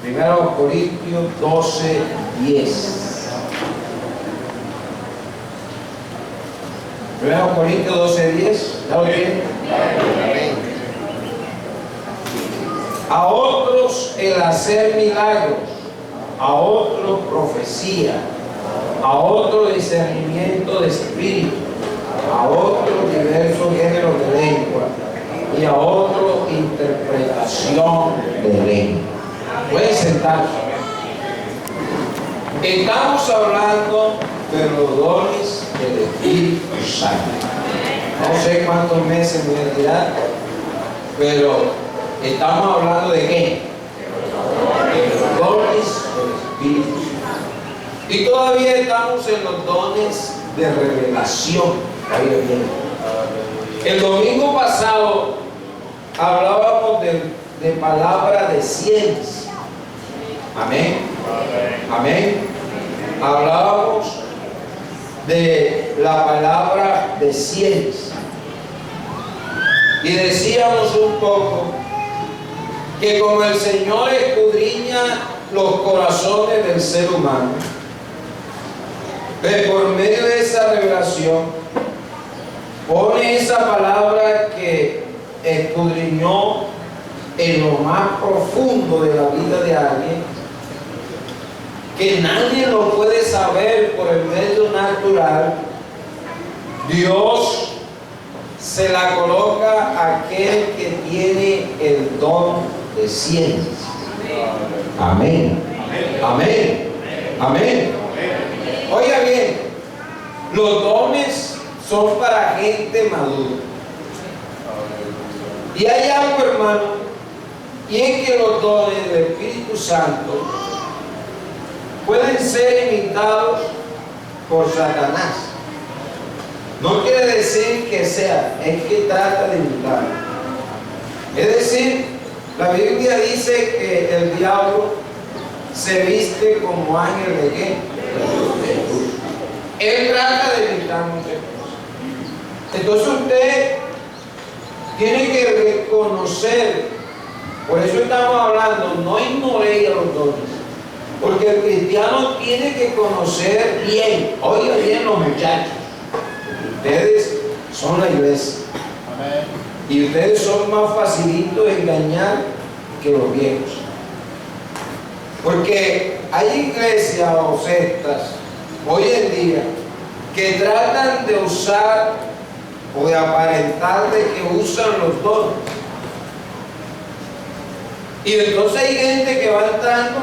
1 Corintios 12:10. 1 Corintios 12:10. ¿Está bien? A otros el hacer milagros, a otros profecía, a otros discernimiento de espíritu, a otros diversos géneros de lengua y a otros interpretación de lengua. Pueden sentarse. Estamos hablando de los dones del Espíritu Santo. No sé cuántos meses me voy a tirar, pero estamos hablando de qué? De los dones del Espíritu Santo. Y todavía estamos en los dones de revelación. Ahí bien. El domingo pasado hablábamos de palabra de ciencia. Amén. Amén. Hablábamos de la palabra de ciencia. Y decíamos un poco que como el Señor escudriña los corazones del ser humano, por medio de esa revelación, pone esa palabra que escudriñó en lo más profundo de la vida de alguien, que nadie lo puede saber por el medio natural. Dios se la coloca a aquel que tiene el don de ciencia. Amén. Amén. Amén. Oiga bien, los dones son para gente madura. Y hay algo, hermano, y es que los dones del Espíritu Santo pueden ser imitados por Satanás. No quiere decir que sea, es que trata de imitar. Es decir, la Biblia dice que el diablo se viste como ángel de qué? Él trata de imitar muchas cosas. Entonces usted tiene que reconocer, por eso estamos hablando, no ignoréis a los dones. Porque el cristiano tiene que conocer bien. Oiga bien los muchachos. Ustedes son la iglesia. Amén. Y ustedes son más facilitos de engañar que los viejos. Porque hay iglesias o sectas hoy en día que tratan de usar o de aparentar de que usan los dones. Y entonces hay gente que va entrando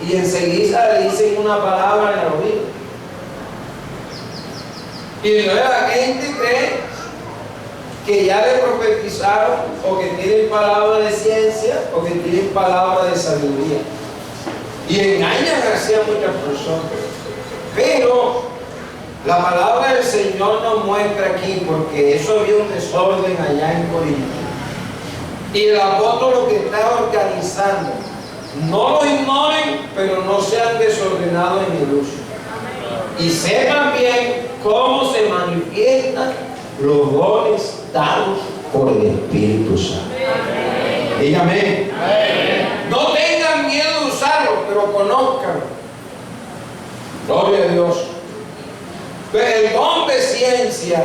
y enseguida le dicen una palabra en el oído. Y luego la gente cree que ya le profetizaron, o que tienen palabra de ciencia, o que tienen palabra de sabiduría. Y engañan así a muchas personas. Pero la palabra del Señor nos muestra aquí, porque eso había un desorden allá en Corinto. Y el apóstol lo que está organizando, no lo ignoren, pero no sean desordenados en el uso. Y sepan bien cómo se manifiestan los dones dados por el Espíritu Santo. Dígame. No tengan miedo de usarlo, pero conozcan. Gloria a Dios. Pero el don de ciencia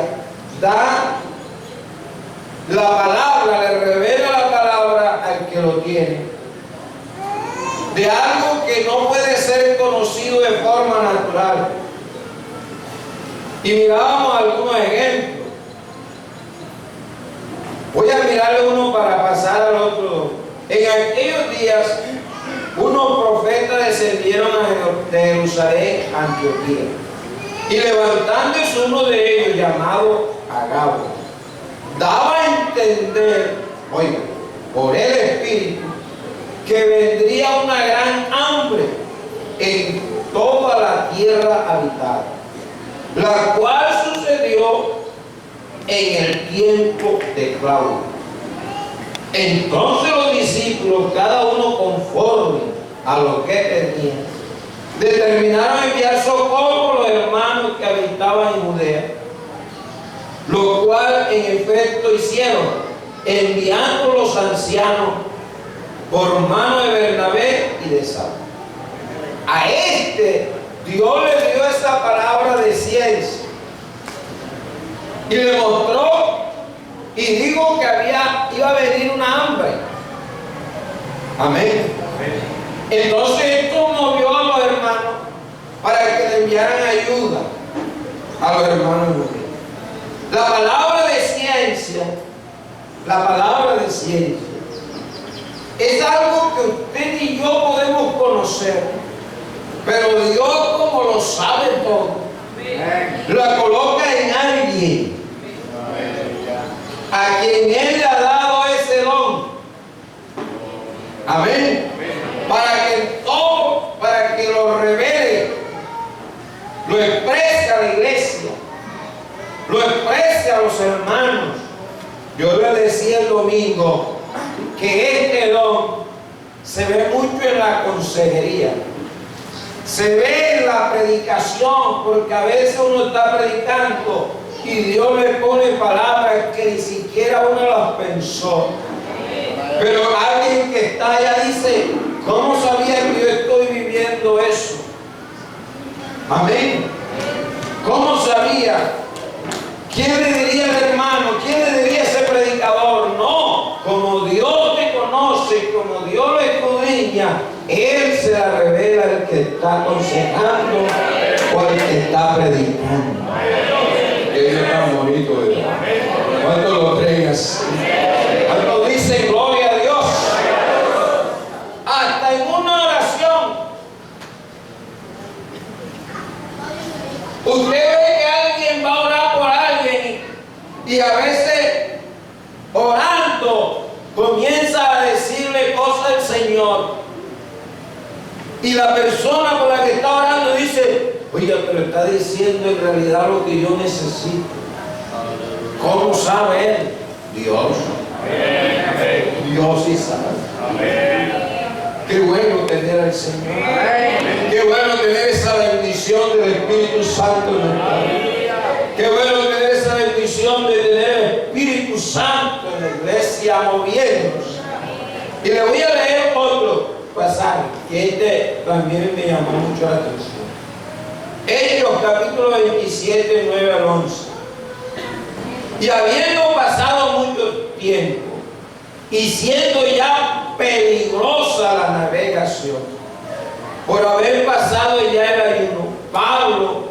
da la palabra, le revela la palabra al que lo tiene, de algo que no puede ser conocido de forma natural. Y mirábamos algunos ejemplos. Voy a mirarle uno para pasar al otro. En aquellos días, unos profetas descendieron de Jerusalén a Antioquía. Y levantándose uno de ellos, llamado Agabo, daba a entender, oiga, por el Espíritu, que vendría una gran hambre en toda la tierra habitada, la cual sucedió en el tiempo de Claudio. Entonces los discípulos, cada uno conforme a lo que tenía, determinaron enviar socorro a los hermanos que habitaban en Judea, lo cual en efecto hicieron, enviando los ancianos por mano de Bernabé y de de salud. A este Dios le dio esa palabra de ciencia y le mostró y dijo que iba a venir una hambre. Amén. Entonces esto movió a los hermanos para que le enviaran ayuda a los hermanos judíos. La palabra de ciencia es algo que usted y yo podemos conocer, pero Dios, como lo sabe todo, la coloca en alguien a quien Él le ha dado ese don. Amén. Para que lo revele, lo exprese a la iglesia, lo exprese a los hermanos. Yo le decía el domingo que este don se ve mucho en la consejería, se ve en la predicación, porque a veces uno está predicando y Dios le pone palabras que ni siquiera uno las pensó. Pero alguien que está allá dice: ¿cómo sabía que yo estoy viviendo eso? Amén. ¿Cómo sabía? ¿Quién le diría al hermano? ¿Quién le diría a ese predicador? No, como Dios te conoce, como Dios lo escudriña, Él se la revela al que está aconsejando o al que está predicando. Eso es tan bonito, ¿verdad? ¿Cuántos lo creen así? ¿Cuántos dicen gloria a Dios? Hasta en una oración, usted ve que alguien va a orar por alguien y a veces orando comienza a decirle cosas al Señor, y la persona por la que está orando dice: oye, pero está diciendo en realidad lo que yo necesito. ¿Cómo sabe Él? Dios. Dios sí sabe. Qué bueno tener al Señor. Qué bueno tener esa bendición del Espíritu Santo en nuestra vida. Qué bueno tener esa bendición de tener el Espíritu Santo en la iglesia moviéndose. Y le voy a leer otro pasaje que este también me llamó mucho la atención. Hechos capítulo 27, 9 al 11. Y habiendo pasado mucho tiempo y siendo ya peligrosa la navegación, por haber pasado ya el ayuno, Pablo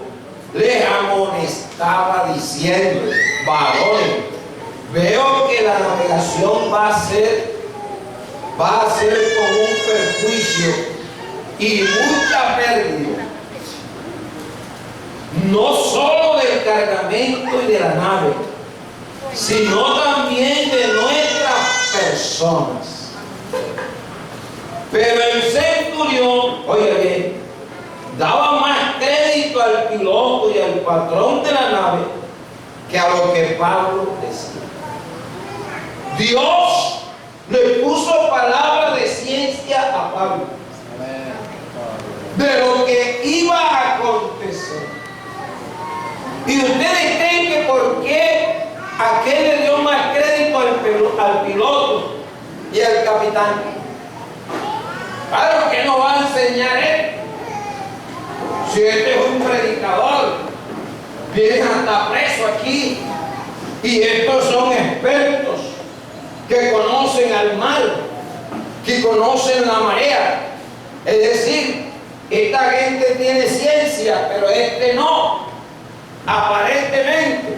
les amonestaba diciendo: varones, veo que la navegación va a ser con un perjuicio y mucha pérdida, no solo del cargamento y de la nave, sino también de nuestras personas. Pero el centurión, oye bien, daba más crédito al piloto y al patrón de la nave que a lo que Pablo decía. Dios le puso palabras de ciencia a Pablo de lo que iba a acontecer. Y ustedes creen que por qué aquel le dio más crédito al piloto y al capitán. Claro que no va a enseñar él. Si este es un predicador, vienen hasta preso aquí, y estos son expertos que conocen al mar, que conocen la marea. Es decir, esta gente tiene ciencia, pero este no. Aparentemente,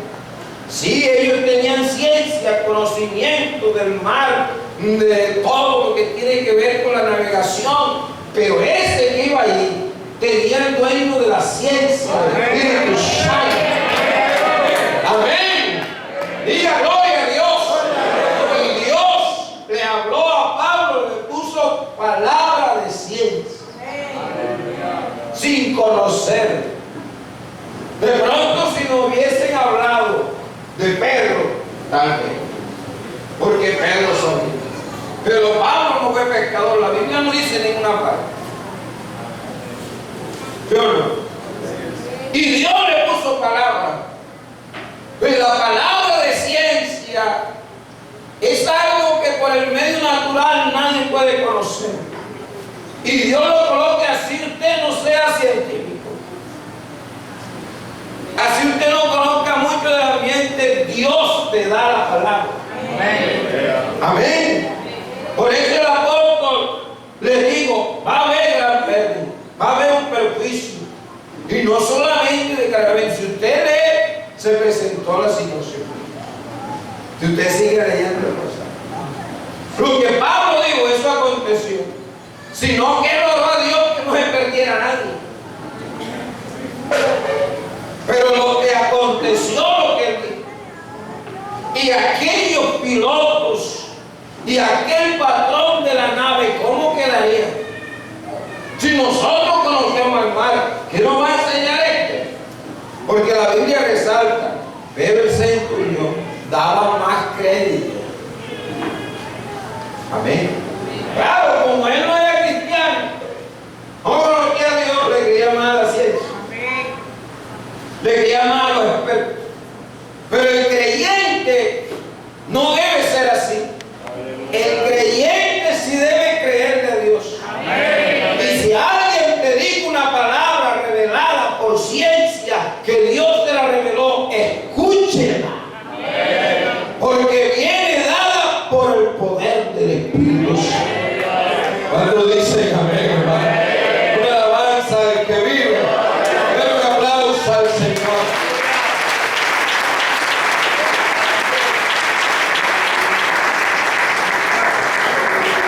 sí, ellos tenían ciencia, conocimiento del mar, de todo lo que tiene que ver con la navegación, pero ese que iba allí tenía el dueño de la ciencia, del Espíritu Santo. Amén. Diga gloria a Dios. Y Dios le habló a Pablo, le puso palabra de ciencia, sin conocer. De pronto, si nos hubiesen hablado de Pedro, tal vez, porque Pedro son. Pero Pablo no fue pescador, la Biblia no dice en ninguna parte. ¿Sí o no? Y Dios le puso palabra. Pero la palabra de ciencia es algo que por el medio natural nadie puede conocer. Y Dios lo coloque así, usted no sea científico. Así usted no conozca mucho del ambiente, Dios te da la palabra. Amén. Amén. Por eso el apóstol le digo, va a haber gran pérdida, va a haber un perjuicio. Y no solamente de Carabén, si usted lee, se presentó la situación. Si usted sigue leyendo cosas. Lo que Pablo dijo, eso aconteció. Sino que no a Dios que no se perdiera a nadie. Pero lo que aconteció, lo que él dijo, y aquellos pilotos y aquel patrón de la nave, ¿cómo quedaría? Si nosotros conocemos al mar, ¿qué nos va a enseñar este? Porque la Biblia resalta, pero el centurión daba más crédito. Amén. Claro, como él no era cristiano, no conocía a Dios, le quería más a la ciencia. Le quería más a los expertos. Pero el creyente no debe ser así. El creyente sí debe creerle a Dios. Y si alguien te dice una palabra revelada por ciencia, que Dios te la reveló, escúchela. Porque viene dada por el poder del Espíritu Santo. Cuando dicen amén, hermano, una alabanza del que vive, denle un aplauso al Señor.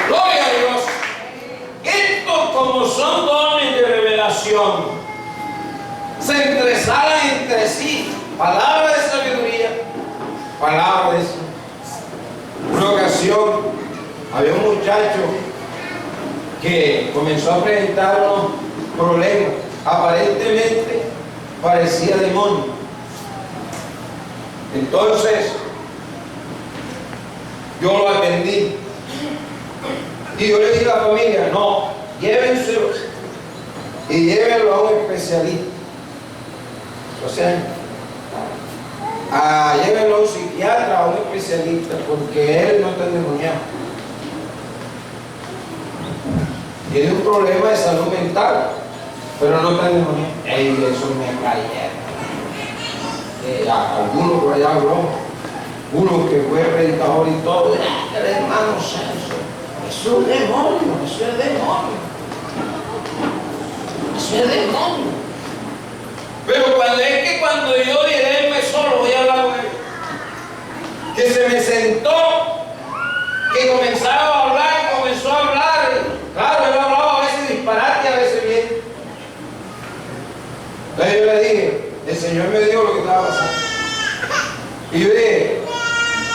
Gloria a Dios. Estos, como son dones de revelación, se entresalan entre sí. Palabra de sabiduría, palabra de ciencia. Una ocasión había un muchacho que comenzó a presentar unos problemas. Aparentemente parecía demonio. Entonces yo lo atendí y yo le dije a la familia, no, llévenselo y llévenlo a un especialista. O sea, llévenlo a un psiquiatra, a un especialista, porque él no está endemoniado. Tiene un problema de salud mental, pero no está endemoniado. Eso me cayeron. Algunos por allá habló, uno que fue predicador y todo, el hermano Celso, eso es demonio, eso es demonio. Eso es demonio. Pero cuando yo iré solo, voy a hablar con él, que se me sentó, que comenzaba a hablar, comenzó a hablar. Claro, él hablaba a veces disparate, a veces bien. Entonces yo le dije, el Señor me dijo lo que estaba pasando. Y yo dije,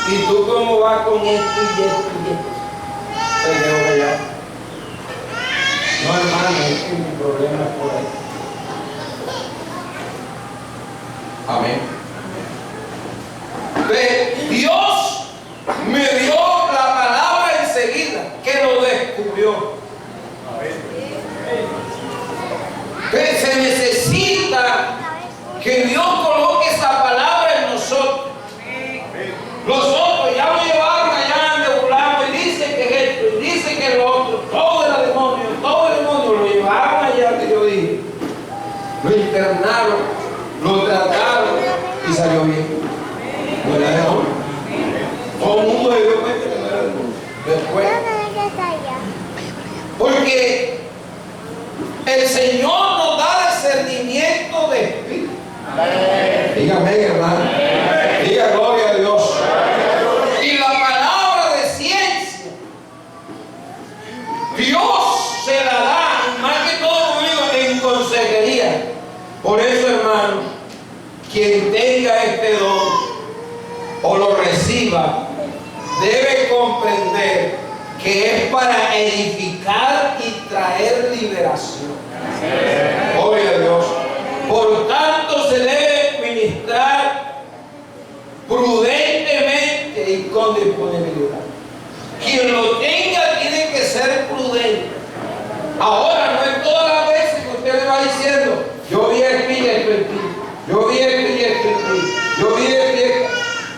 ¿y tú cómo vas con esto y esto y esto? Entonces debo callar. No, hermano, es que mi problema es por ahí. Amén. Entonces, Dios me dio la palabra enseguida, que lo descubrió. Entonces, se necesita que Dios coloque esa palabra en nosotros. Los otros ya lo llevaron allá de fulano y dicen que es esto, y dicen que es lo otro, todo era demonio, lo llevaron allá, que yo dije. Lo internaron, lo trataron y salió bien. No era demonio. Todo el mundo se dio cuenta que no era demonio. Después. Porque el Señor nos da discernimiento de espíritu. Dígame, hermano. Diga gloria a Dios. Y la palabra de ciencia, Dios se la da, más que todo conmigo, en consejería. Por eso, hermano, quien tenga este don o lo reciba, debe comprender que es para edificar y traer liberación. Gloria a Dios. Por tanto, se debe ministrar prudentemente y con disponibilidad. Quien lo tenga tiene que ser prudente. Ahora, no es todas las veces que usted le va diciendo, yo vi esto y esto en ti, yo vi esto y esto en ti, yo vi esto y esto.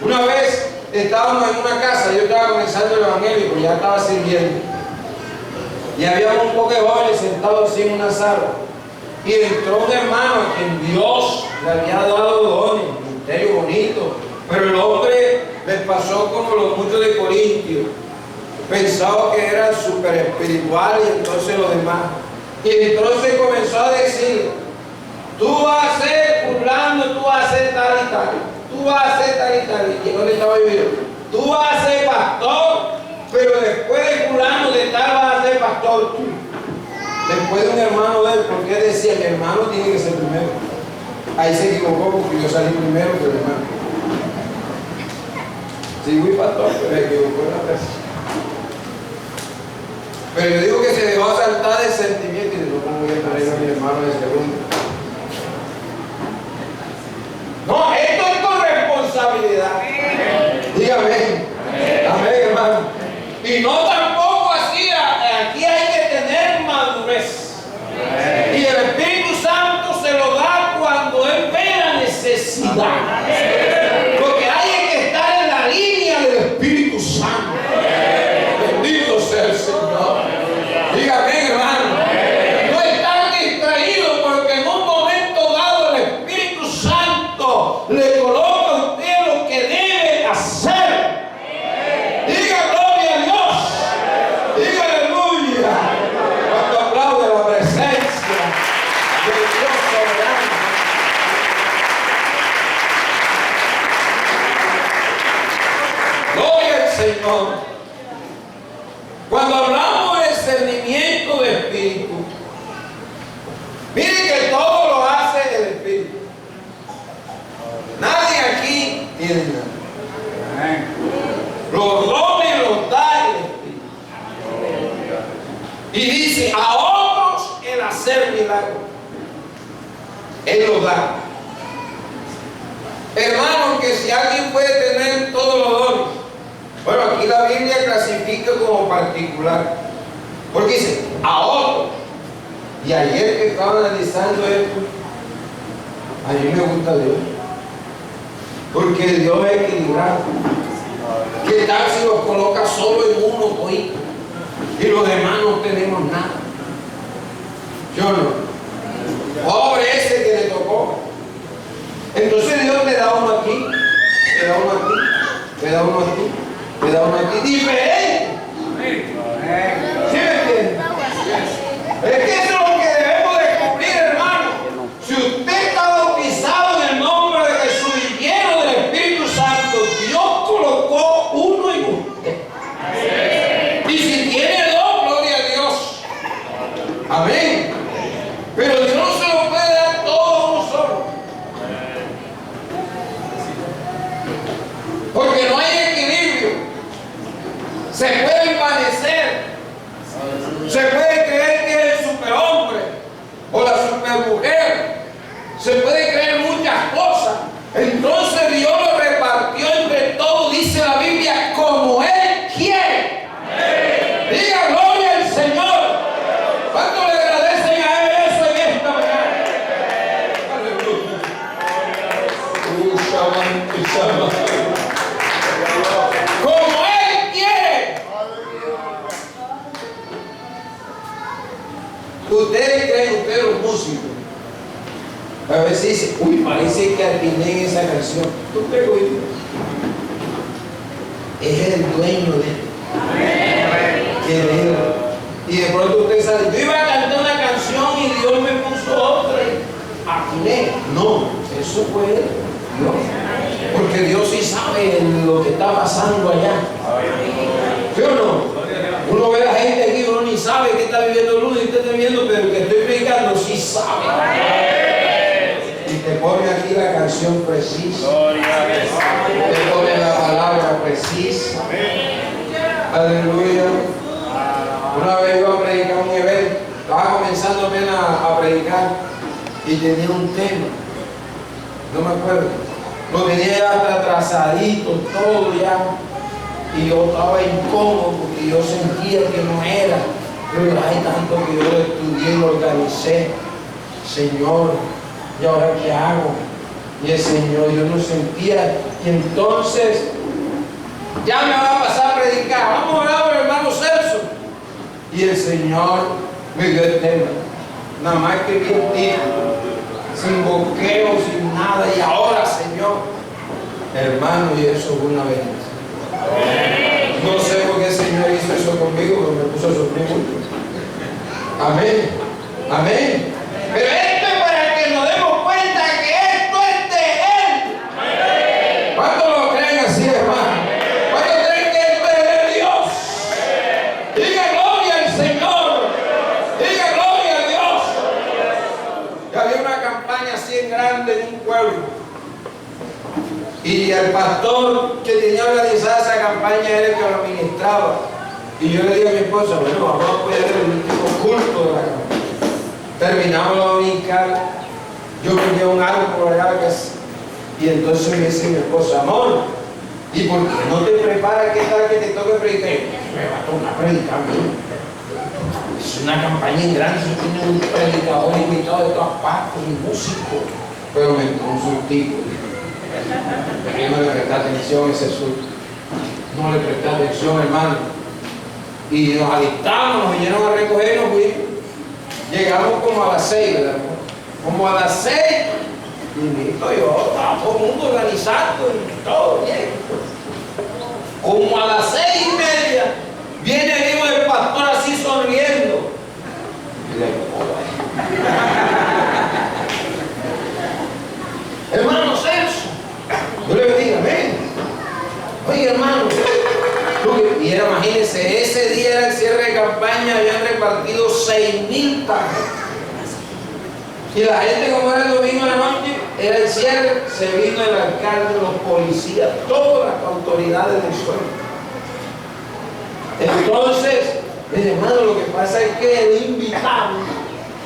Una vez estábamos en una casa, yo estaba comenzando el evangelio, ya estaba sirviendo. Y había un poco de jóvenes sentados así en una sala. Y entró un hermano a quien Dios le había dado dones, un ministerio bonito. Pero el hombre le pasó como los muchos de Corintio. Pensaba que era súper espiritual y entonces lo demás. Y entonces comenzó a decir: tú vas a ser fulano, tú vas a ser tal y tal. Tú vas a ser tal y tal. ¿Y dónde estaba viviendo? Tú vas a ser pastor, pero después de fulano de tal vas a ser pastor tú. Después de un hermano de él, porque él decía: mi hermano tiene que ser primero. Ahí se equivocó porque yo salí primero que el hermano. Sí, fui pastor, pero me equivocó en la tesis. Pero yo digo que se dejó asaltar el sentimiento y no como voy a traer a mi hermano de segundo. No, esto es con responsabilidad. Dígame. Amén, hermano. Y no tampoco así, aquí hay que tener madurez. Y el Espíritu Santo se lo da cuando Él ve la necesidad. Porque hay que estar en la línea del Espíritu Santo. Bendito sea el Señor. Dígame, hermano. No estar distraído porque en un momento dado el Espíritu Santo le coloca a usted lo que debe hacer. Diga gloria a Dios. Diga aleluya. Cuando aplaude la presencia de Dios soberano. Gloria al Señor. Cuando hablamos de discernimiento de espíritu, miren que todo lo hace el Espíritu. Nadie aquí tiene nada. Los dones los da el Espíritu. Y dice: a otros el hacer milagros. Él los da. Hermanos, que si alguien puede tener todos los dones, bueno, aquí la Biblia clasifica como particular. Porque dice: a otros. Y ayer que estaba analizando esto, a mí me gusta Dios. Porque Dios es equilibrado. ¿Qué tal si los coloca solo en uno todito y los demás no tenemos nada? ¿Sí o no? Pobre ese que le tocó. Entonces Dios le da uno aquí, le da uno aquí, le da uno aquí, le da uno aquí, diferente. ¿Sí me entienden? Es que eso es lo que debemos descubrir, hermano. Si usted está bautizado en el nombre de Jesús y lleno del Espíritu Santo, Dios colocó uno en usted. Y si tiene dos, gloria a Dios. Amén. Pero Dios no se lo puede dar todo a uno solo. Porque no hay equilibrio. Se puede envanecer. Se puede creer que es el superhombre o la supermujer. Se puede creer muchas cosas. Entonces Dios lo repartió entre todos, dice la Biblia, como Él quiere. Diga gloria al Señor. ¿Cuánto le agradecen a Él eso en esta mañana? Como Él quiere. Ustedes creen, ustedes los músicos, a veces dicen: uy, parece que atiné en esa canción. ¿Tú crees, oído? Es el dueño de él. Y de pronto usted sale: yo iba a cantar una canción y Dios me puso otra y atiné. No, eso fue Dios. Porque Dios sí sabe lo que está pasando allá. ¿Sí o no? Uno ve a la gente aquí, uno ni sabe que está viviendo luz y usted está viviendo, pero el que estoy predicando sí sabe. Y te pone aquí la canción precisa. Te pone la palabra precisa. Aleluya. Una vez iba a predicar un evento, estaba comenzando apenas a predicar y tenía un tema, no me acuerdo, lo tenía ya hasta atrasadito, todo ya, y yo estaba incómodo porque yo sentía que no era, pero hay tanto que yo lo estudié y lo organicé. Señor, ¿y ahora qué hago? Y el Señor, yo no sentía, y entonces ya me va a pasar a predicar. Vamos a orar por el hermano Celso. Y el Señor me dio el tema. Nada más que bien título, sin boqueo, sin nada. Y ahora, Señor, hermano, y eso es una bendición. No sé por qué el Señor hizo eso conmigo, pero me puso a sufrir mucho. Amén. Amén. Pero esto es para que nos demos cuenta que esto es de Él. ¿Cuántos lo creen así, hermano? ¿Cuántos creen que esto es de Dios? Diga gloria al Señor. Diga gloria a Dios. Y había una campaña así en grande en un pueblo. Y el pastor que tenía organizada esa campaña era el que lo administraba. Y yo le dije a mi esposa, bueno, vamos a apoyar el último culto de la campaña. Terminamos la dominical, yo me un árbol por allá y entonces me dice mi esposa, amor, ¿y por qué no te preparas qué tal que te toque predicar? Me va a tocar predicar a mí. Es una campaña en grande, tiene un predicador invitado de todas partes, un músico. Pero me entró un sustico. Yo no le presté atención a ese susto. No le presté atención, hermano. Y nos alistamos, nos vinieron a recoger y nos fuimos. Llegamos como a las 6, ¿verdad? Como a las 6, y listo, yo, estaba todo el mundo organizando y todo bien. Como a las 6:30, viene el hijo del pastor así sonriendo. Y le digo, hermano Celso, yo le bendiga, amén. Oye, hermano, y era, imagínense, ese día era el cierre de campaña, habían repartido 6.000 tarjetas. Y la gente, como era el domingo de la noche, era el cierre, se vino el alcalde, los policías, todas las autoridades del suelo. Entonces, hermano, lo que pasa es que el invitado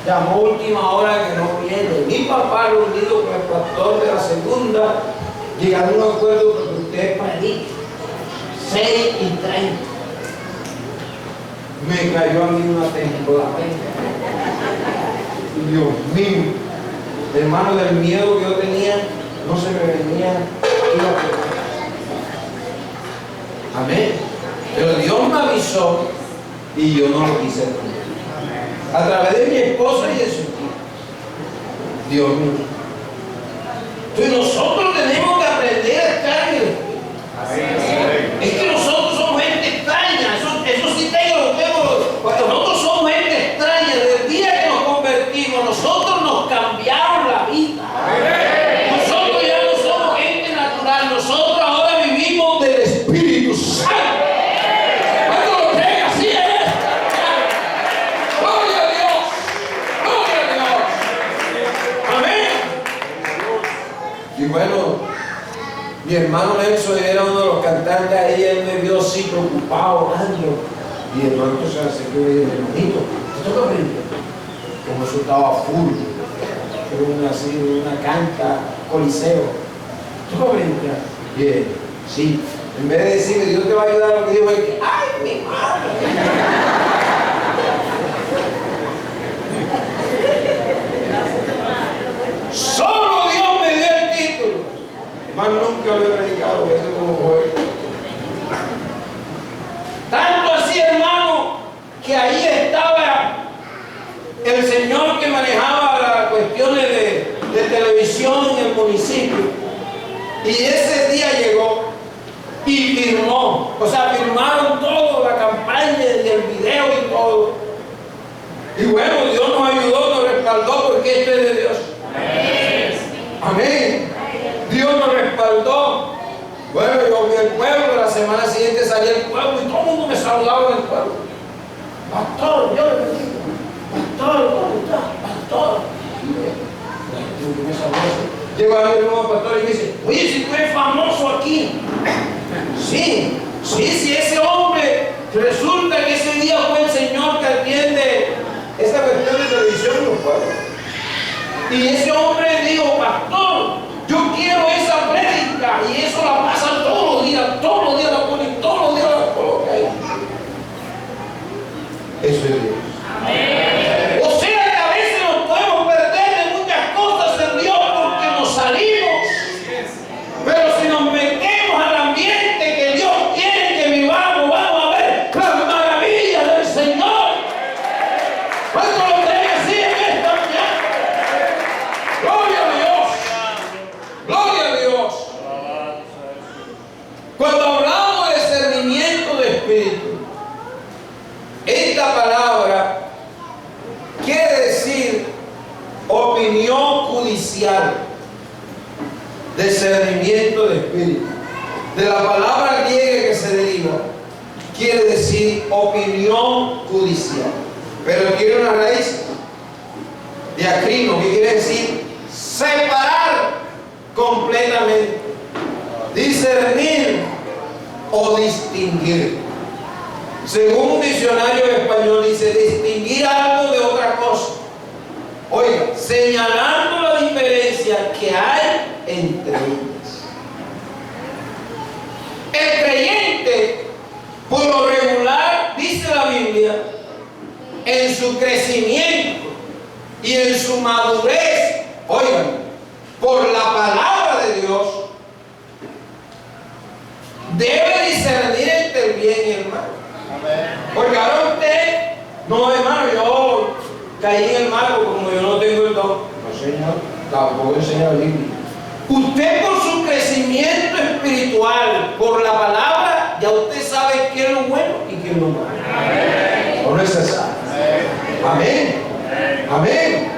llamó a última hora que no viene. Mi papá, reunido con el pastor de la segunda, llegaron a un acuerdo porque ustedes predican 6:30. Me cayó a mí una temporada. Dios mío, hermano, del miedo que yo tenía, no se me venía. Amén. Pero Dios me avisó y yo no lo quise poner. A través de mi esposa y de su tío. Dios mío. Entonces nosotros tenemos que aprender a estar en el Espíritu. Es que nosotros somos gente extraña. Eso sí tengo. Nosotros somos gente extraña. Desde el día que nos convertimos, nosotros nos cambiaron la vida. Nosotros ya no somos gente natural. Nosotros ahora vivimos del Espíritu Santo. ¿Cuántos lo creen? Así es. Gloria a Dios. Gloria a Dios. Amén. Y bueno, mi hermano Nelson era uno de los cantantes ahí, él me vio así preocupado, orando. Y el hermano se acercó y dijo, hermanito, ¿te toca aprender? Como eso estaba full, era una cancha, coliseo. ¿Te toca aprender? Y él, sí. En vez de decirme, Dios te va a ayudar, lo que dijo es que, ¡ay, mi madre! Solo Dios me dio el título. Más nunca lo he predicado, eso como fue. Tanto así, hermano, que ahí estaba el señor que manejaba las cuestiones de televisión en el municipio. Y ese día llegó y firmó. O sea, firmaron todo, la campaña y el video y todo. Y bueno, Dios nos ayudó, nos respaldó porque esto es de Dios. Amén. Dios nos respaldó. Bueno, yo vi el pueblo, la semana siguiente salí al pueblo y todo el mundo me saludaba en el pueblo. Pastor, yo le bendigo. Pastor, ¿cómo está? Pastor. Llega el nuevo pastor y me dice, oye, si tú eres famoso aquí. Sí, ese hombre, resulta que ese día fue el Señor que atiende esa cuestión de televisión en los pueblos. Y ese hombre dijo, pastor, yo quiero esa prédica, y eso la pasan todos los días la ponen, todos los días la colocan ahí. Eso es Dios. Amén. O sea que a veces nos podemos perder de muchas cosas en Dios porque nos salimos. Pero si nos metemos al ambiente que Dios quiere que vivamos, vamos a ver las maravillas del Señor. opinión judicial, discernimiento de espíritu. De la palabra griega que se deriva, quiere decir opinión judicial, pero tiene una raíz diacrino, que quiere decir separar completamente, discernir o distinguir. Según un diccionario español dice distinguir algo de otra cosa. Oiga, señalando la diferencia que hay entre ellas. El creyente, por lo regular, dice la Biblia, en su crecimiento y en su madurez, oigan, por la palabra de Dios, debe discernir entre el bien y el mal. Porque ahora usted, no, hermano, yo caí en el mal como yo no tengo el don. No, Señor, tampoco enseña la Biblia. Usted, por su crecimiento espiritual, por la palabra, ya usted sabe qué es lo bueno y qué es lo malo. ¿O no es así? Amén. Amén.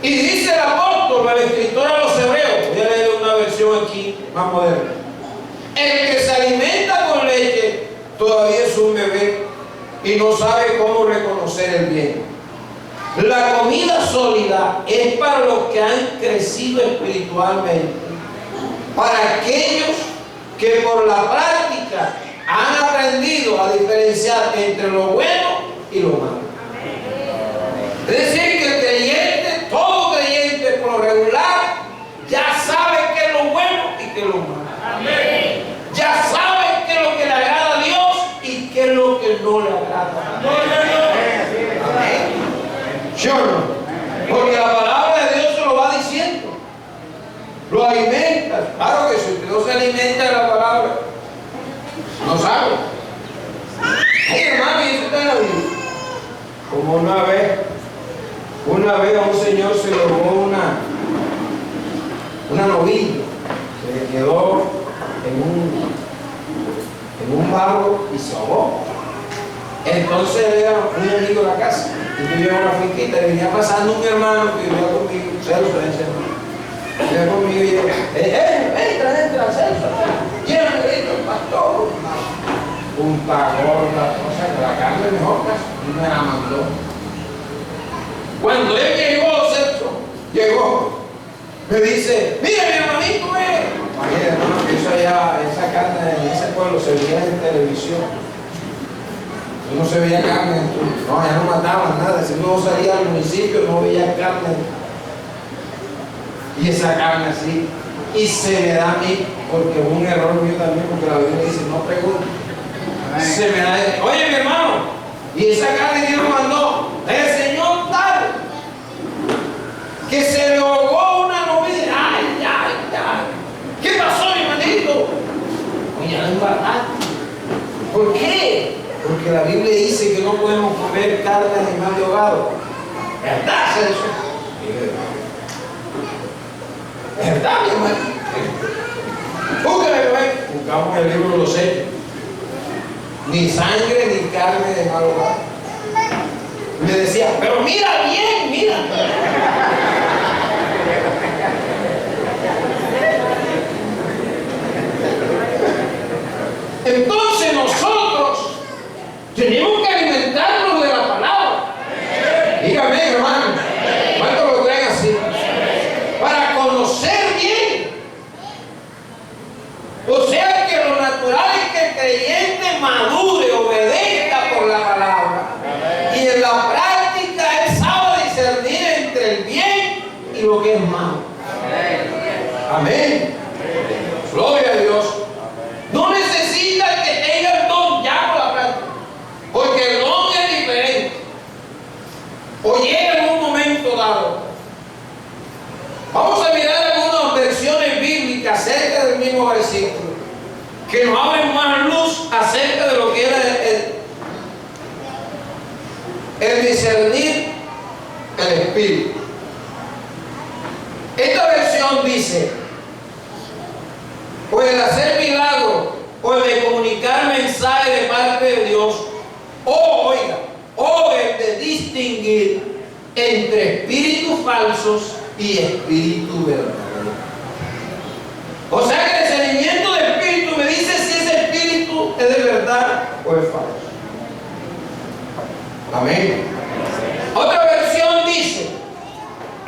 Y dice el apóstol, el escritor a los hebreos, voy a leer una versión aquí más moderna: el que se alimenta con leche todavía es un bebé y no sabe cómo reconocer el bien. La comida sólida es para los que han crecido espiritualmente, para aquellos que por la práctica han aprendido a diferenciar entre lo bueno y lo malo. Es decir, que el creyente, todo creyente por lo regular, ya sabe qué es lo bueno y qué es lo malo. Amén. Ya sabe qué es lo que le agrada a Dios y qué es lo que no le agrada. Amén. ¿Sí o no? Porque la palabra de Dios se lo va diciendo. Lo alimenta. Claro que si usted no se alimenta de la palabra, no sabe. Ay, hermano, y eso está en la Biblia. Como una vez a un señor se le robó una novilla. Se le quedó en un barro y se ahogó. Entonces era un amigo de la casa, y vivía en una finquita, y venía pasando un hermano que vivía conmigo, Celso, ese hermano. Vivía conmigo y yo, entra, Celso, llévame el pastor. Punta gorda, o sea, que la carne mejor casi, y me la mandó. Cuando él llegó, me dice, mira mi hermanito, Oye, hermano, que esa carne en ese pueblo se veía en televisión. No se veía carne, no, ya no mataban nada. Si uno salía al municipio, no veía carne. Y esa carne así. Y se me da a mí, porque es un error mío también, porque la Biblia dice, no pregunte. Se me da, oye mi hermano, y esa carne que nos mandó, el Señor tal, que se le ahogó una novilla. Ay. ¿Qué pasó, mi hermanito? Oye, no embarazaste. ¿Por qué? Porque la Biblia dice que no podemos comer carne de animal de ahogado. ¿Verdad, Celso? ¿Verdad, mi hermano? Buscamos el libro de los Hechos. Ni sangre ni carne de mal ahogado. Me decía, pero mira bien, mira. Entonces nosotros tenemos que alimentarnos de la palabra. Dígame, hermano, ¿cuánto lo creen así? Para conocer bien. O sea que lo natural es que el creyente madure, obedezca por la palabra. Y en la práctica él sabe discernir entre el bien y lo que es malo. Amén. Gloria a Dios. No necesita que tenga el don ya por la práctica, porque el don es diferente. O llega en un momento dado. Vamos a mirar algunas versiones bíblicas acerca del mismo versículo, que nos abren más luz acerca de lo que era el discernir el espíritu. Esta versión dice: o el hacer milagros, o el de comunicar mensajes de parte de Dios, o el de distinguir entre espíritus falsos y espíritu verdadero. O sea que el discernimiento de espíritu me dice si ese espíritu es de verdad o es falso. Amén. Otra versión dice: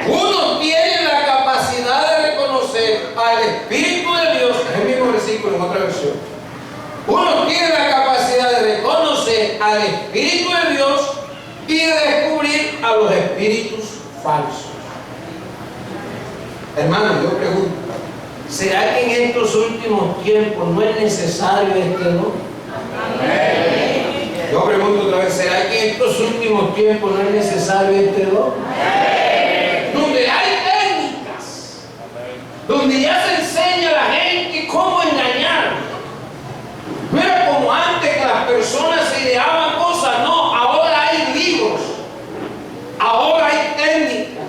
uno tiene la capacidad de reconocer al Espíritu de Dios, es el mismo versículo en otra versión. Uno tiene la capacidad de reconocer al Espíritu de Dios y de descubrir a los espíritus falsos. Hermano, yo pregunto, ¿será que en estos últimos tiempos no es necesario este don? Yo pregunto otra vez, ¿será que en estos últimos tiempos no es necesario este don? Donde hay técnicas, donde ya se enseña a la gente cómo engañar. No era como antes que las personas se ideaban cosas, no, ahora hay libros, ahora hay técnicas,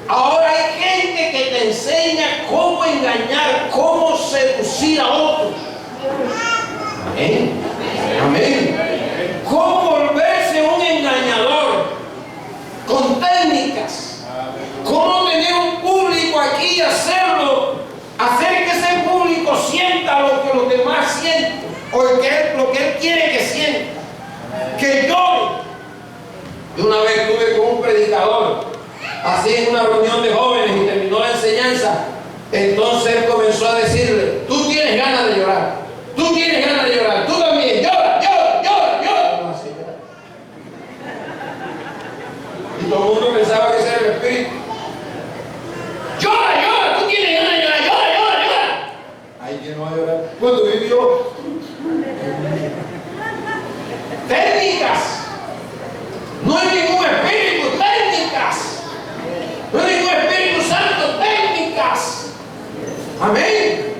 ahora hay gente que te enseña cómo engañar, cómo seducir a otros. Amén. Amén. Cómo volverse un engañador con técnicas. Cómo tener un público aquí y hacerlo, hacer que ese público sienta lo que los demás sienten, o lo que él quiere que sienta, que llore. Yo una vez estuve con un predicador así en una reunión de jóvenes y terminó la enseñanza. Entonces él comenzó a decirle: tú tienes ganas de llorar, tú tienes ganas de llorar, tú también, llora, llora, llora, llora. No, así llora. Y todo el mundo pensaba que ese era el espíritu. Llora, llora, tú tienes ganas de llorar, llora, llora, llora. Ay, ¿quién no va a llorar? Cuando vivió técnicas, no hay ningún espíritu, técnicas. No hay ningún Espíritu Santo, técnicas. Amén.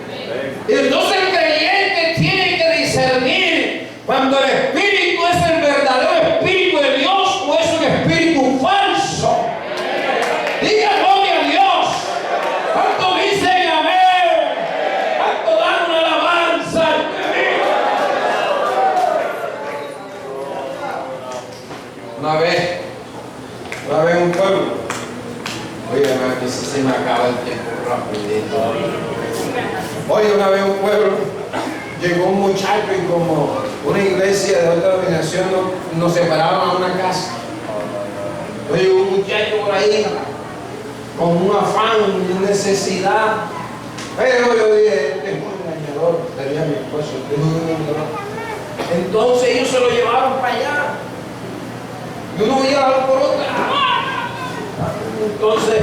Y entonces el creyente tiene que discernir cuando el espíritu es el verdadero espíritu de Dios o es un espíritu falso. Diga gloria a Dios. ¿Cuánto dicen amén? ¿Cuánto dan una alabanza al Cristo? Una vez un pueblo. Oye, que se me acaba el tiempo rapidito. Oye, una vez un pueblo llegó un muchacho y como una iglesia de otra denominación nos separaban a una casa. Oye, un muchacho por ahí con un afán, una necesidad. Pero yo dije: este es un engañador, le dije a mi esposo, este es un engañador. Entonces ellos se lo llevaron para allá. Y uno iba a la por otra. Entonces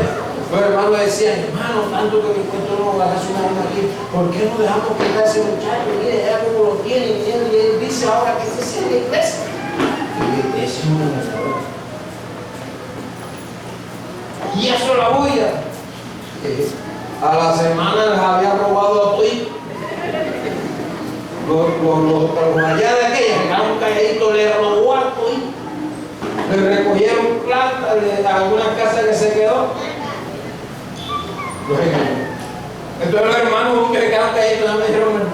los hermanos decían: hermano, tanto que me encuentro no agarras una arma aquí, ¿por qué no dejamos que a ese muchacho? Mire, ya como lo tiene, y él dice ahora que ese es la iglesia. Y ese es un engañador. Y eso la bulla. A la semana les había robado a tu hijo. Los allá de aquella, un calladito, le robó a tu hijo. Le recogieron plata de alguna casa que se quedó. Entonces los hermanos que le quedaron calladitos no me dijeron nada.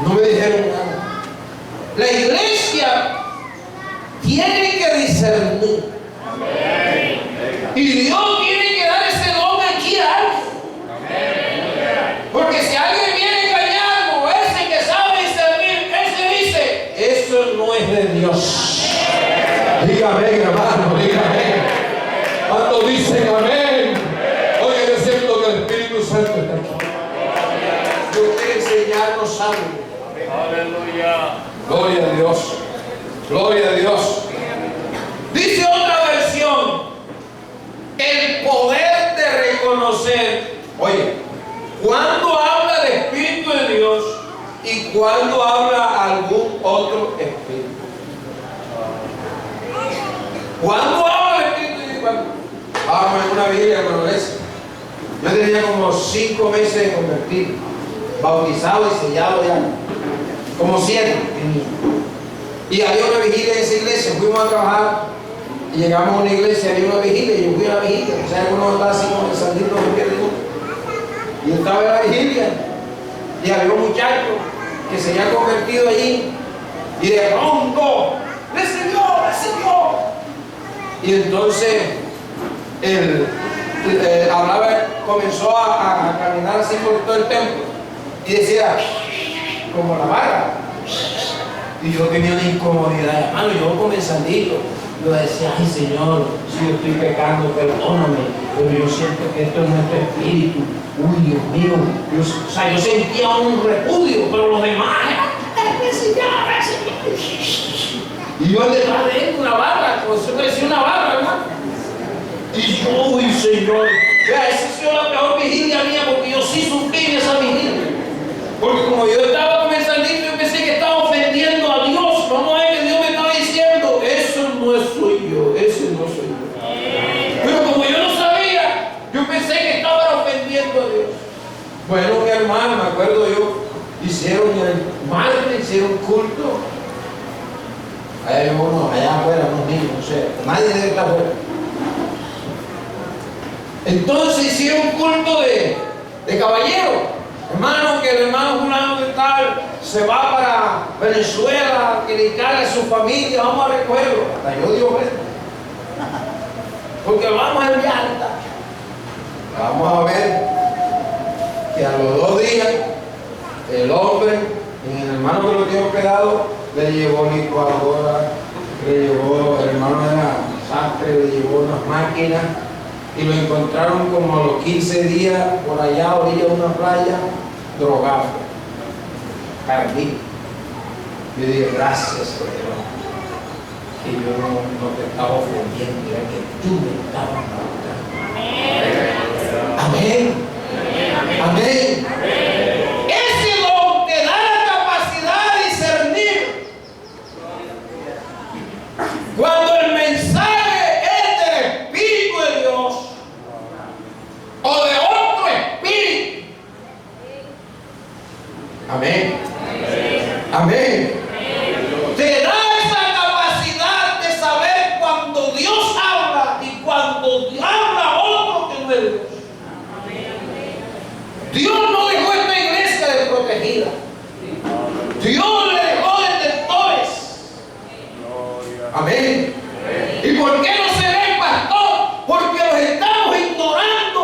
No me dijeron nada. La iglesia tiene que discernir. Y Dios tiene que dar ese don aquí a alguien. Porque si alguien viene a engañarnos, ese que sabe discernir, ese dice: eso no es de Dios. Dígame, hermano, dígame. ¿Cuántos dicen amén? Oye, yo siento que el Espíritu Santo está aquí. Dios quiere enseñarnos algo. Aleluya. Gloria a Dios. Gloria a Dios. Dice otra versión: el poder de reconocer. Oye, cuando habla de Espíritu de Dios y cuando habla algún otro espíritu. ¿Cuándo habla del Espíritu de Dios? Vamos en una Biblia, hermano. Yo tenía como 5 meses de convertido, bautizado y sellado ya, como 7. Y había una vigilia en esa iglesia. Fuimos a trabajar y llegamos a una iglesia, había una vigilia y yo fui a la vigilia. O sea, uno estaba así como el sandito de pierde uno. Y yo estaba en la vigilia y había un muchacho que se había convertido allí y de pronto recibió Y entonces él hablaba, comenzó a caminar así por todo el templo y decía, como la vaca. Y yo tenía una incomodidad, hermano, yo comenzandito. Yo decía, ay Señor, si yo estoy pecando, perdóname, pero yo siento que esto es nuestro espíritu. Uy, Dios mío, yo sentía un repudio, pero los demás, y yo detrás de él, una barra, como se parecía una barra, hermano. Y yo, uy Señor, esa ha sido la peor vigilia mía, porque yo sí sufrí en esa vigilia. Porque como yo estaba comenzandito, yo pensé que estaba ofendiendo a Dios. No es que Dios me estaba diciendo, eso no soy yo, ese no soy yo. Pero como yo no sabía, yo pensé que estaba ofendiendo a Dios. Bueno, mi hermano, me acuerdo yo, hicieron culto. Hay unos allá afuera, unos niños, no sé, nadie debe estar afuera. Entonces hicieron culto de caballero. Hermano, que el hermano fulano de tal se va para Venezuela a dedicar a su familia, vamos a recogerlo. Hasta yo digo esto. Porque vamos a enviar. Vamos a ver que a los 2 días el hombre, el hermano que lo tiene hospedado, le llevó licuadora, le llevó, el hermano era sastre, le llevó unas máquinas y lo encontraron como a los 15 días por allá a orilla de una playa, drogado, carmín. Yo dije, gracias Señor, que yo no te estaba ofendiendo, era que tú me estabas matando. Amén. Amén. Ese don te da la capacidad de discernir cuando el mensaje es del Espíritu de Dios o de otro espíritu. Amén. Amén. Te da esa capacidad de saber cuando Dios habla y cuando habla otro que no es Dios. Dios no dejó esta iglesia desprotegida. Dios le dejó detectores. Amén. ¿Y por qué no se ve, pastor? Porque los estamos ignorando.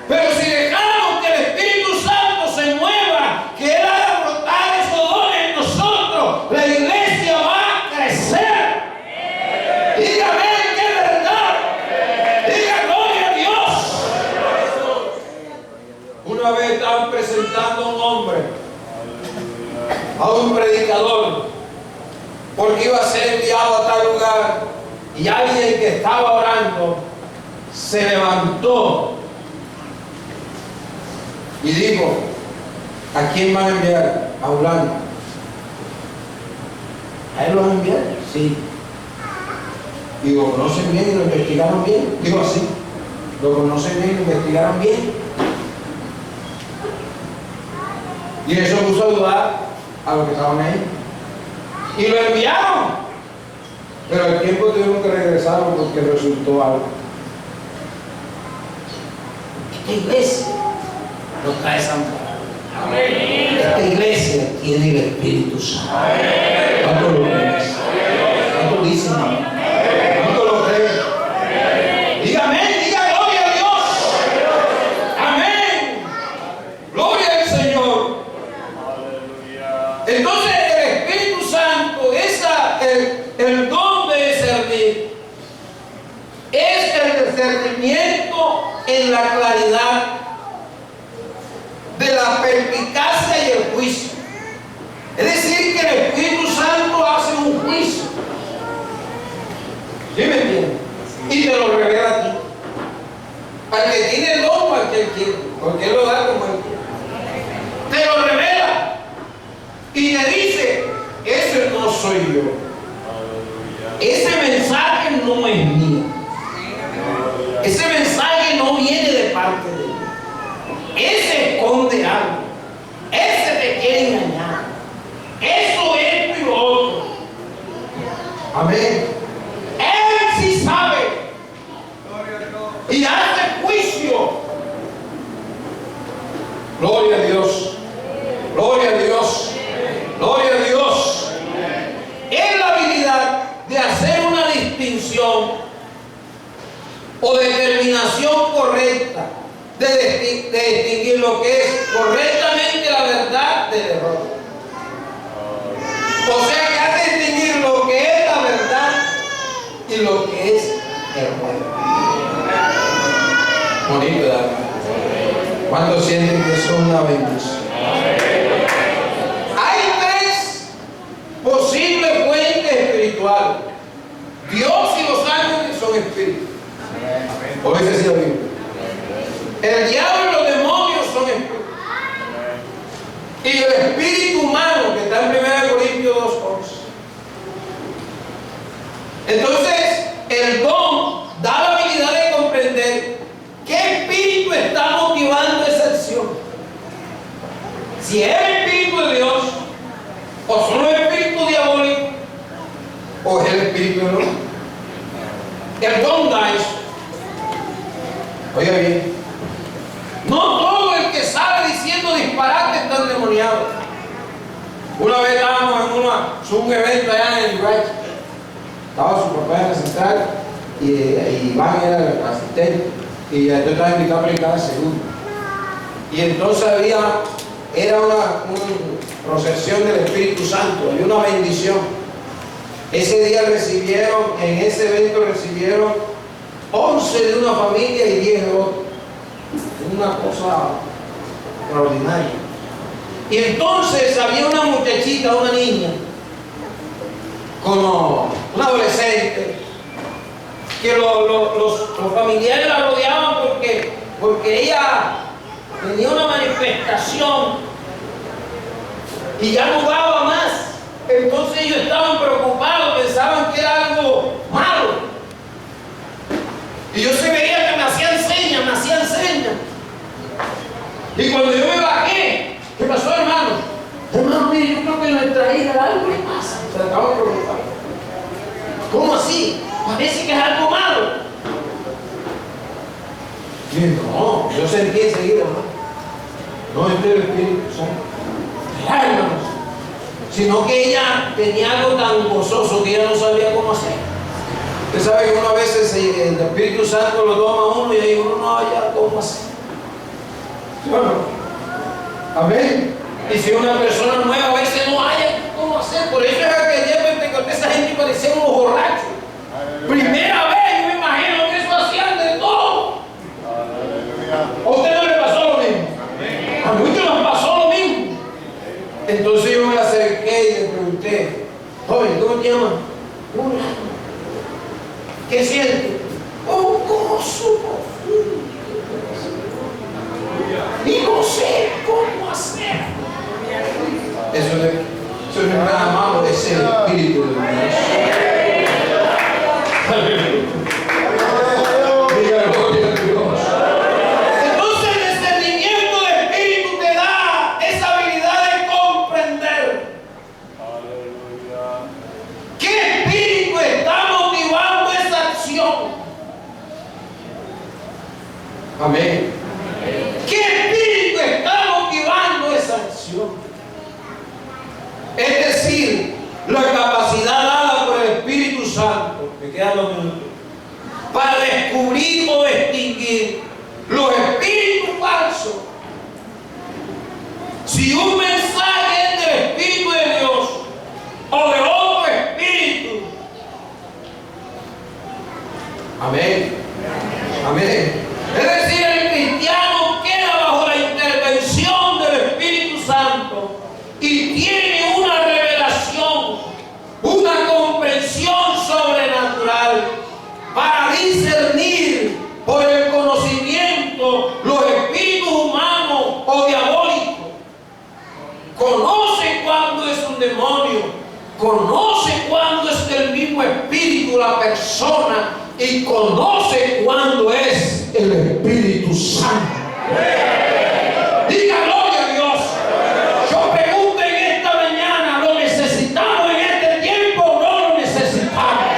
Pero si dejamos que el Espíritu Santo se mueva, que Él haga brotar esos dones en nosotros, la iglesia va a crecer. Dígame que es verdad. Diga gloria a Dios. Una vez estaban presentando a un hombre, a un predicador, porque iba a ser enviado a tal lugar, y alguien que estaba orando se levantó y dijo, ¿a quién van a enviar? A Ulano. ¿A él lo van a enviar? Sí. Y lo conocen bien y lo investigaron bien. Digo así, lo conocen bien y lo investigaron bien. Y eso puso a dudar a los que estaban ahí. Y lo enviaron. Pero al tiempo tuvieron que regresar porque resultó algo. Esta iglesia no está desamparada. Esta iglesia tiene el Espíritu Santo. ¿Cuánto lo crees? ¿Cuánto dicen? ¿Cuánto lo crees? Dígame, diga gloria a Dios. Amén. Gloria al Señor. Entonces el Espíritu Santo, el don de discernir, es el discernimiento en la claridad de la perspicacia y el juicio. Es decir, que el Espíritu Santo hace un juicio. ¿Sí me entiendes? Y te lo revela a ti. Para que tiene el don, para que él quiere, porque él lo da como él quiere. Te lo revela y te dice, ese no soy yo. Ese mensaje no es mío. Ese mensaje no viene de parte de Dios. Ese esconde algo. Ese te quiere engañar. Eso, esto y lo otro. Amén. Él sí sabe. Y hace juicio. distinción o determinación correcta de distinguir lo que es correctamente la verdad del error. O sea que hay que distinguir lo que es la verdad y lo que es error. Bonito, ¿verdad? ¿Cuántos sienten que son una bendición? Hay tres posibles fuentes espirituales: Dios y los ángeles son espíritus. Hoy se dice bien. El diablo y los demonios son espíritus. Y el espíritu humano, que está en 1 Corintios 2:11. Entonces, el don da la habilidad de comprender qué espíritu está motivando esa acción. Si es el espíritu de Dios, o son los espíritus diabólicos, o es el espíritu de Dios. El don da eso. Oiga bien, no todo el que sale diciendo disparate está endemoniado. Una vez estábamos en un evento allá en el Iguache. Estaba su papá en la central y Iván era el asistente. Y yo estaba invitado a predicar el segundo. Y entonces era una procesión del Espíritu Santo, había una bendición. Ese día en ese evento recibieron 11 de una familia y 10 de otra. Una cosa extraordinaria. Y entonces había una muchachita, una niña, como una adolescente, que los familiares la rodeaban porque ella tenía una manifestación y ya no daba más. Entonces ellos estaban preocupados, pensaban que era algo malo. Y yo se veía que me hacían señas. Y cuando yo me bajé, ¿qué pasó, hermano? Hermano, mire, yo creo que nuestra hija algo le pasa. Se estaba preocupando. ¿Cómo así? Parece que es algo malo. Y no, yo sentí enseguida, no este es el Espíritu Santo, hermanos, sino que ella tenía algo tan gozoso que ella no sabía cómo hacer. Usted sabe que uno a veces el Espíritu Santo lo toma a uno y ahí uno no haya cómo hacer. Bueno, amén. Y si una persona nueva a veces no haya cómo hacer, por eso es que ayer Pentecostés esa gente parecía unos borrachos. Primera vez, yo me imagino que eso hacían de todo. ¿A usted no le pasó lo mismo? A muchos nos pasó lo mismo. Entonces yo me acerqué y le pregunté: joven, ¿cómo te llamas? ¿Qué siente? Un gozo profundo. Y no sé cómo hacer. Eso no es nada malo, es el Espíritu de Dios. Entonces el discernimiento del Espíritu te da esa habilidad de comprender qué espíritu está motivando esa acción. Amén. ¿Qué espíritu está motivando esa acción? Es decir, la capacidad dada por el Espíritu Santo, me quedan 2 minutos, para descubrir o distinguir los espíritus falsos. Si un mensaje es del Espíritu de Dios o de otro espíritu. Amén. Amén. Es decir, el cristiano queda bajo la intervención del Espíritu Santo y tiene una revelación, una comprensión sobrenatural para discernir por el conocimiento los espíritus humanos o diabólicos. Conoce cuándo es un demonio, conoce cuándo es del mismo espíritu la persona y conoce cuándo es el Espíritu Santo. Diga gloria a Dios. Yo pregunto en esta mañana: ¿lo necesitamos en este tiempo o no lo necesitamos?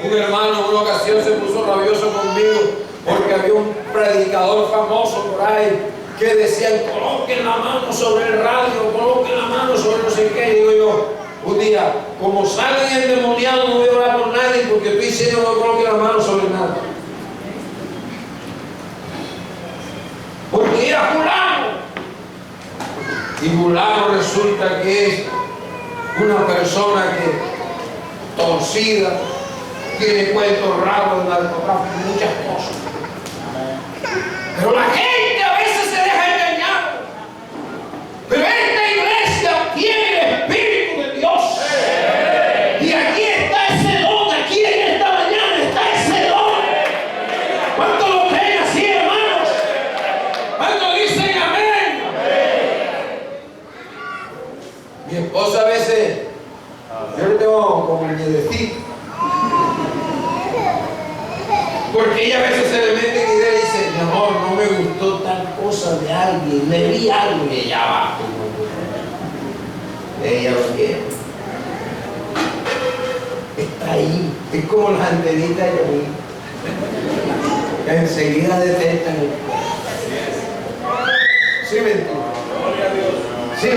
Un hermano en una ocasión se puso rabioso conmigo porque había un predicador famoso por ahí que decía: coloquen la mano sobre el radio, coloquen la mano sobre no sé qué. Y digo yo, un día decía, como salen endemoniados no voy a orar por nadie porque estoy diciendo no coloque la mano sobre nada. Porque era fulano. Y fulano resulta que es una persona que torcida, tiene cuentos raros de narcotráfico y muchas cosas. Pero la gente a veces se deja engañar. Pero esta iglesia tiene el Espíritu de Dios. Y aquí está ese don, aquí en esta mañana está ese don. ¿Cuántos lo creen así, hermanos? ¿Cuántos dicen amén? Mi esposa a veces, yo le tengo como el miedecito. Porque ella a veces se le mete en idea y dice, mi amor, no me gustó tal cosa de alguien, le vi algo y ella va. Ella lo quiere. Está ahí. Es como las antenitas de ahí. Enseguida detectan el... ¿Sí me entiende? Sí.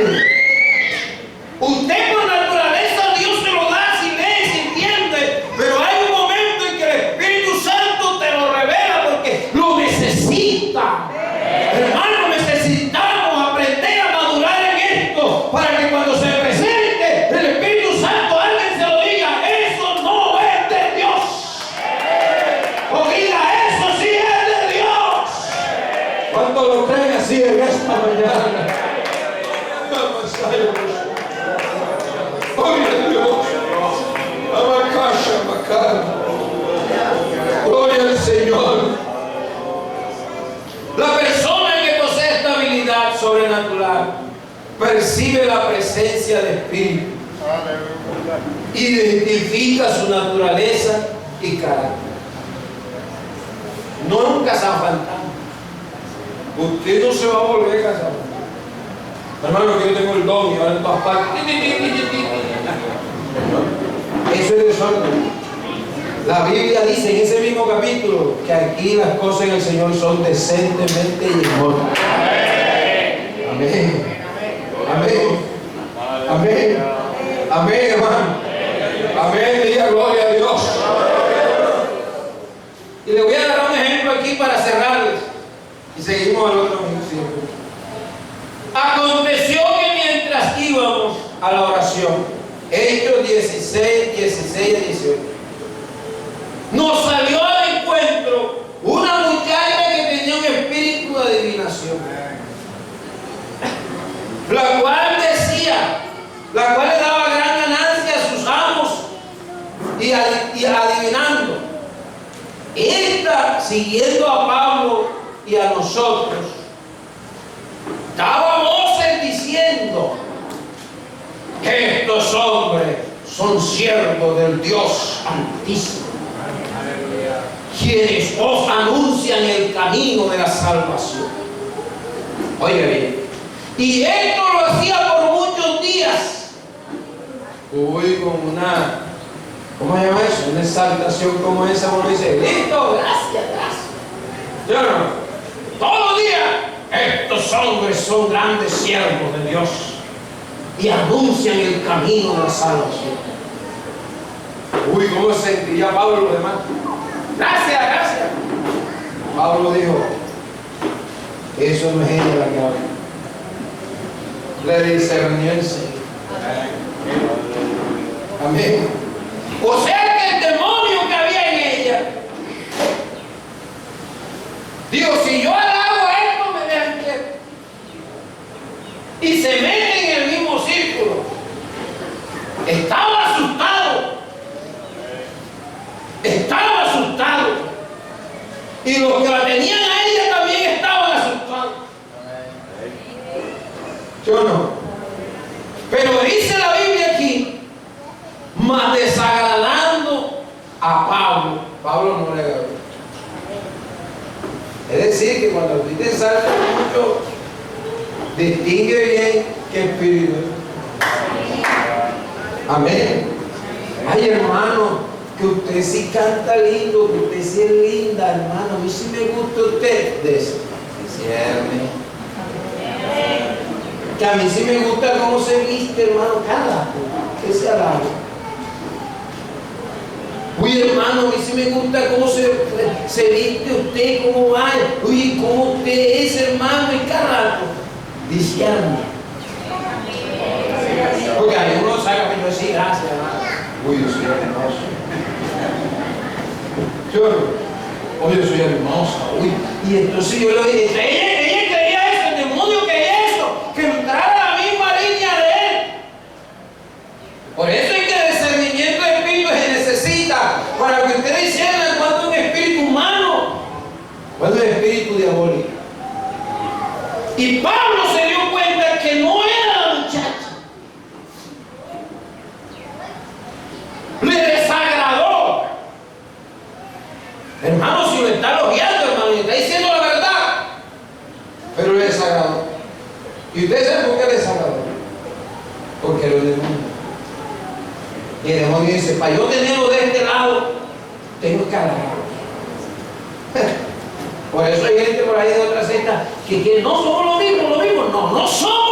Usted por naturaleza Dios se lo da si lee, si entiende, pero hay un momento en que el Espíritu Santo te lo revela porque lo necesita. Hermano, necesitamos aprender a madurar en esto para que cuando se presente el Espíritu Santo alguien se lo diga, eso no es de Dios. O diga, eso sí es de Dios. ¿Cuántos lo creen así en esta mañana? Gloria a Dios. Amacasha, Macar. Gloria al Señor. La persona que posee esta habilidad sobrenatural percibe la presencia del Espíritu. Identifica su naturaleza y carácter. No es un cazafantasma. Usted no se va a volver cazafantasma. Hermano, que yo tengo el don y ahora en todas partes. Eso es desorden. La Biblia dice en ese mismo capítulo que aquí las cosas en el Señor son decentemente y en orden. Amén. Amén. Amén. Amén, hermano. Amén. Diga gloria a Dios. Y le voy a dar un ejemplo aquí para cerrarles. Y seguimos al otro minuto. Aconteció que mientras íbamos a la oración, Hechos 16, 16 y 18, nos salió al encuentro una muchacha que tenía un espíritu de adivinación, la cual le daba gran ganancia a sus amos y adivinando. Esta, siguiendo a Pablo y a nosotros, daba voces diciendo que estos hombres son siervos del Dios Altísimo, quienes os anuncian el camino de la salvación. Oye bien, y esto lo hacía por muchos días. Uy, con una, ¿cómo se llama eso? Una exaltación como esa, uno dice, listo, gracias, gracias. ¿Sí o no? Todos los días. Estos hombres son grandes siervos de Dios y anuncian el camino de la salvación. Uy, ¿cómo se sentiría Pablo y los demás? Gracias, gracias. Pablo dijo, eso no es ella la que habla. Le discernió el Señor. Amén. O sea que el demonio que había en ella dijo, si yo y se mete en el mismo círculo. Estaba asustado. Estaba asustado. Y los que la tenían a ella también estaban asustados. ¿Sí o no? Pero dice la Biblia aquí, mas desagradando a Pablo. Pablo no le agradó. Es decir, que cuando tú te saltas mucho, distingue bien qué espíritu es. Amén. Ay, hermano, que usted sí canta lindo, que usted sí es linda, hermano. A mí sí me gusta usted. Discierne. Que a mí sí me gusta cómo se viste, hermano. Cada que se halago. Uy, hermano, a mí sí me gusta cómo se viste usted, cómo va. Uy, cómo usted es, hermano, y cada rato diciendo. Porque ahí uno sabe que yo sí, gracias, hermano. Uy, yo soy hermoso. Uy, yo soy hermosa. Uy. Y entonces yo le dije, ella quería eso, el demonio quería eso, que entrara a la misma línea de él. Por eso es que el discernimiento de espíritu se necesita, para que ustedes disciernan cuando es un espíritu humano, cuando es espíritu diabólico. Y Pablo se dio cuenta que no era la muchacha. Le desagradó. Hermano, si lo está elogiando, hermano, y está diciendo la verdad, pero le desagradó. ¿Y ustedes saben por qué le desagradó? Porque lo demonio. Y el demonio dice, para yo tenerlo de este lado, tengo que agarrarlo. Por eso hay gente por ahí de otra secta que no somos lo mismo, no somos